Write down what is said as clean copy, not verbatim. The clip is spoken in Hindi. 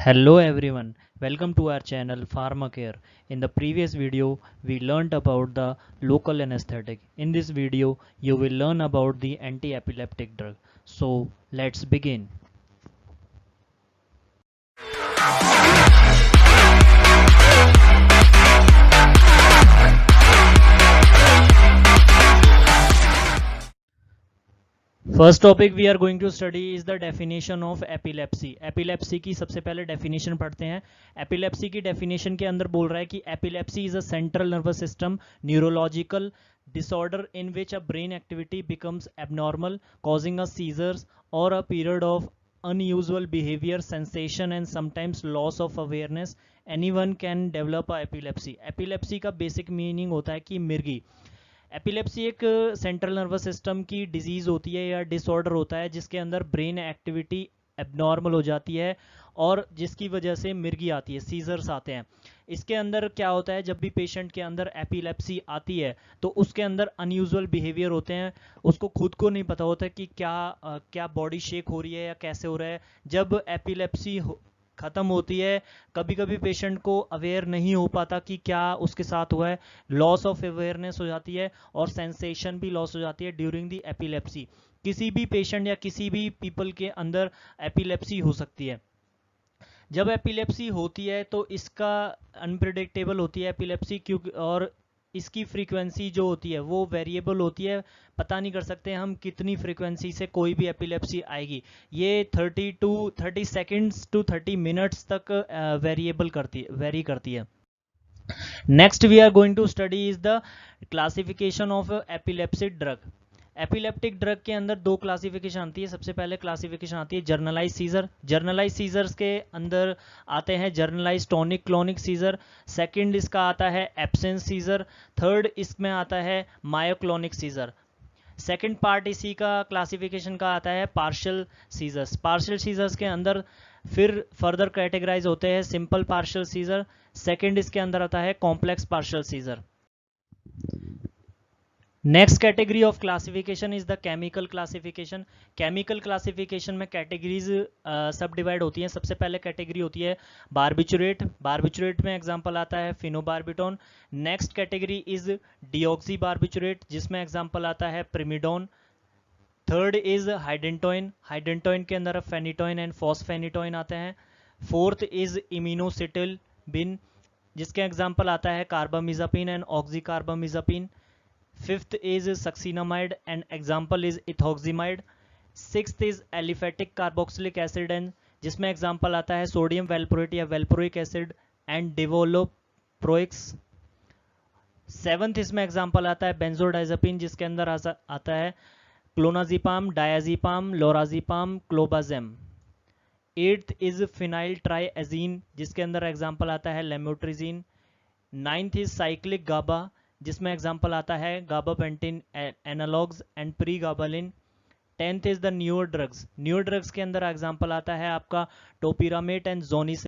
Hello everyone, welcome to our channel PharmaCare. In the previous video, we learned about the local anesthetic. In this video, you will learn about the anti-epileptic drug. So let's begin. First topic we are going to study is the definition of epilepsy. Epilepsy की सबसे पहले डेफिनेशन पढ़ते हैं. एपिलेप्सी की डेफिनेशन के अंदर बोल रहा है कि epilepsy is a central nervous system neurological disorder in which a brain activity becomes abnormal, causing a seizures or a period of unusual behavior, sensation and sometimes loss of awareness. Anyone can develop a epilepsy. epilepsy का basic meaning होता है कि मिर्गी. एपिलेप्सी एक सेंट्रल नर्वस सिस्टम की डिजीज़ होती है या डिसऑर्डर होता है जिसके अंदर ब्रेन एक्टिविटी एबनॉर्मल हो जाती है और जिसकी वजह से मिर्गी आती है, सीजर्स आते हैं. इसके अंदर क्या होता है, जब भी पेशेंट के अंदर एपिलेप्सी आती है तो उसके अंदर अनयूजुअल बिहेवियर होते हैं. उसको खुद को नहीं पता होता कि क्या बॉडी शेक हो रही है या कैसे हो रहा है. जब एपिलेप्सी ख़त्म होती है कभी कभी पेशेंट को अवेयर नहीं हो पाता कि क्या उसके साथ हुआ है. लॉस ऑफ अवेयरनेस हो जाती है और सेंसेशन भी लॉस हो जाती है ड्यूरिंग द एपिलेप्सी. किसी भी पेशेंट या किसी भी पीपल के अंदर एपिलेप्सी हो सकती है. जब एपिलेप्सी होती है तो इसका अनप्रिडिक्टेबल होती है एपिलेप्सी, क्योंकि और इसकी फ्रीक्वेंसी जो होती है वो वेरिएबल होती है. पता नहीं कर सकते हम कितनी फ्रीक्वेंसी से कोई भी एपिलेप्सी आएगी. ये 30 सेकेंड्स टू 30 मिनट्स तक वेरी करती है. Next we are going to study is the classification of epilepsy drug. Epileptic drug के अंदर दो क्लासिफिकेशन आती है. सबसे पहले क्लासिफिकेशन आती है जर्नलाइज सीजर. जर्नलाइज सीजर्स के अंदर आते हैं generalized tonic clonic scissor. Second इसका आता है एब्सेंस सीजर. थर्ड इसमें आता है मायोक्लोनिक सीजर. सेकंड पार्ट इसी का क्लासिफिकेशन का आता है पार्शियल सीजर्स. पार्शियल सीजर्स के अंदर फिर फर्दर कैटेगराइज होते हैं सिंपल पार्शियल सीजर. सेकंड इसके अंदर आता है complex partial seizure. Next category of classification is the chemical classification. Chemical classification में कैटेगरीज सब डिवाइड होती हैं. सबसे पहले कैटेगरी होती है बारबिचुरेट. बारबिचुरेट में एग्जांपल आता है phenobarbitone. Next category is deoxy barbiturate जिसमें एग्जांपल आता है primidone. Third is hydantoin. Hydantoin के अंदर फेनिटोइन एंड फॉस्फेनिटोइन आते हैं. फोर्थ इज इम्यूनोसिटिल बिन जिसके एग्जांपल आता है कार्बामिजापिन and ऑक्सीकार्बामिजापिन. Fifth is succinamide and example is ethoxamide. Sixth is aliphatic carboxylic acid and जिसमें एग्जाम्पल आता है सोडियम वेल्प्रोएट या valproic acid and divalproex. Seventh इसमें एग्जाम्पल आता है बेंजोडाइजापिन जिसके अंदर आता है clonazepam, diazepam, lorazepam, clobazam. Eighth is phenyl triazine जिसके अंदर एग्जाम्पल आता है lamotrigine. Ninth is cyclic GABA जिसमें एग्जाम्पल आता है gabapentin analogues and pregabalin. Tenth is the newer drugs. Newer drugs के अंदर एग्जाम्पल आता है आपका टोपिरामेट एंड जोनिस.